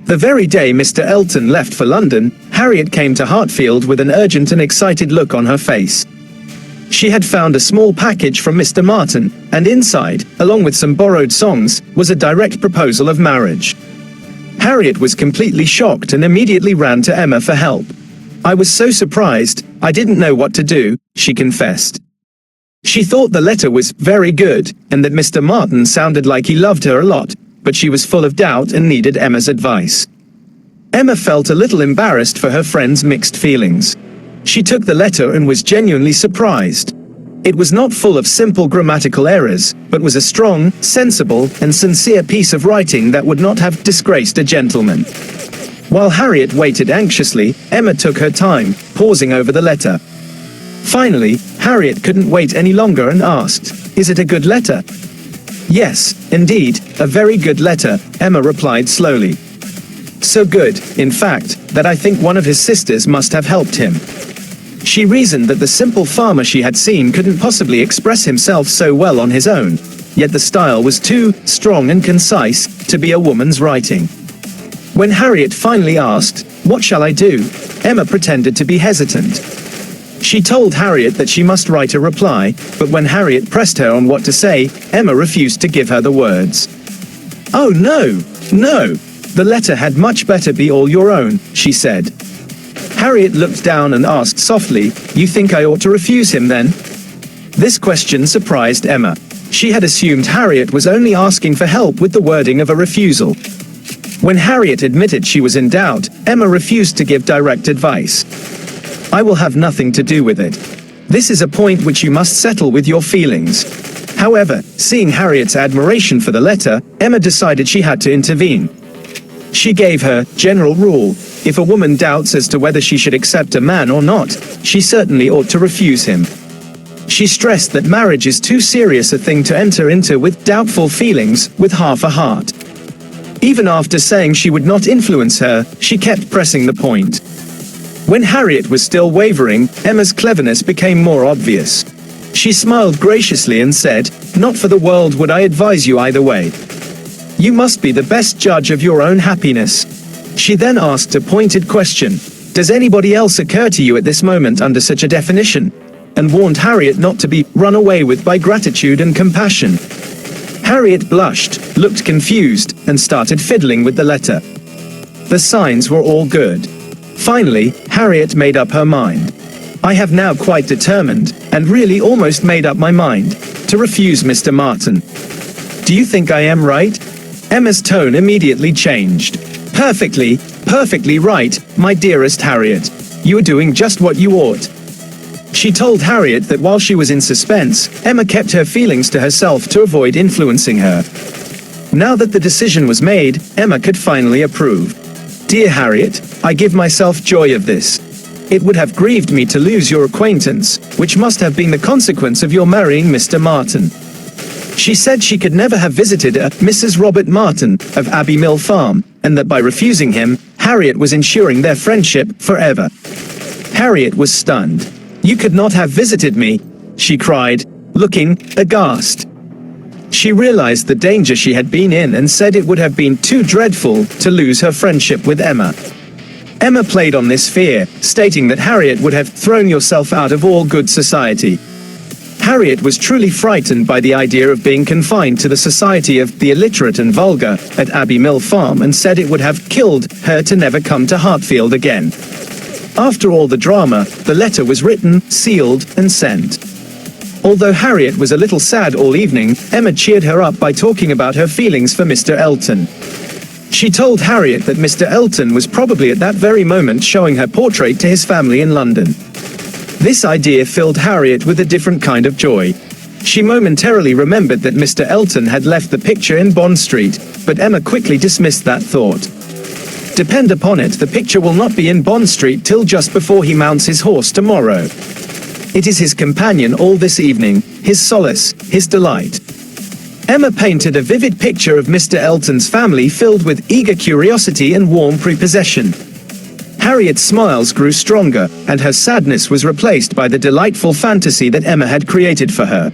The very day Mr. Elton left for London, Harriet came to Hartfield with an urgent and excited look on her face. She had found a small package from Mr. Martin, and inside, along with some borrowed songs, was a direct proposal of marriage. Harriet was completely shocked and immediately ran to Emma for help. "I was so surprised, I didn't know what to do," she confessed. She thought the letter was very good, and that Mr. Martin sounded like he loved her a lot, but she was full of doubt and needed Emma's advice. Emma felt a little embarrassed for her friend's mixed feelings. She took the letter and was genuinely surprised. It was not full of simple grammatical errors, but was a strong, sensible, and sincere piece of writing that would not have disgraced a gentleman. While Harriet waited anxiously, Emma took her time, pausing over the letter. Finally, Harriet couldn't wait any longer and asked, "Is it a good letter?" "Yes, indeed, a very good letter," Emma replied slowly. "So good, in fact, that I think one of his sisters must have helped him." She reasoned that the simple farmer she had seen couldn't possibly express himself so well on his own, yet the style was too strong and concise to be a woman's writing. When Harriet finally asked, "What shall I do?" Emma pretended to be hesitant. She told Harriet that she must write a reply, but when Harriet pressed her on what to say, Emma refused to give her the words. "Oh no, no, the letter had much better be all your own," she said. Harriet looked down and asked softly, "You think I ought to refuse him then?" This question surprised Emma. She had assumed Harriet was only asking for help with the wording of a refusal. When Harriet admitted she was in doubt, Emma refused to give direct advice. "I will have nothing to do with it. This is a point which you must settle with your feelings." However, seeing Harriet's admiration for the letter, Emma decided she had to intervene. She gave her general rule: if a woman doubts as to whether she should accept a man or not, she certainly ought to refuse him. She stressed that marriage is too serious a thing to enter into with doubtful feelings, with half a heart. Even after saying she would not influence her, she kept pressing the point. When Harriet was still wavering, Emma's cleverness became more obvious. She smiled graciously and said, "Not for the world would I advise you either way. You must be the best judge of your own happiness." She then asked a pointed question: "Does anybody else occur to you at this moment under such a definition?" and warned Harriet not to be run away with by gratitude and compassion. Harriet blushed, looked confused, and started fiddling with the letter. The signs were all good. Finally, Harriet made up her mind. "I have now quite determined, and really almost made up my mind, to refuse Mr. Martin. Do you think I am right?" Emma's tone immediately changed. Perfectly right, my dearest Harriet. You are doing just what you ought." She told Harriet that while she was in suspense, Emma kept her feelings to herself to avoid influencing her. Now that the decision was made, Emma could finally approve. "Dear Harriet, I give myself joy of this. It would have grieved me to lose your acquaintance, which must have been the consequence of your marrying Mr. Martin." She said she could never have visited a Mrs. Robert Martin of Abbey Mill Farm, and that by refusing him, Harriet was ensuring their friendship forever. Harriet was stunned. "You could not have visited me," she cried, looking aghast. She realized the danger she had been in and said it would have been too dreadful to lose her friendship with Emma. Emma played on this fear, stating that Harriet would have thrown yourself out of all good society. Harriet was truly frightened by the idea of being confined to the society of the illiterate and vulgar at Abbey Mill Farm and said it would have killed her to never come to Hartfield again. After all the drama, the letter was written, sealed, and sent. Although Harriet was a little sad all evening, Emma cheered her up by talking about her feelings for Mr. Elton. She told Harriet that Mr. Elton was probably at that very moment showing her portrait to his family in London. This idea filled Harriet with a different kind of joy. She momentarily remembered that Mr. Elton had left the picture in Bond Street, but Emma quickly dismissed that thought. "Depend upon it, the picture will not be in Bond Street till just before he mounts his horse tomorrow. It is his companion all this evening, his solace, his delight." Emma painted a vivid picture of Mr. Elton's family filled with eager curiosity and warm prepossession. Harriet's smiles grew stronger, and her sadness was replaced by the delightful fantasy that Emma had created for her.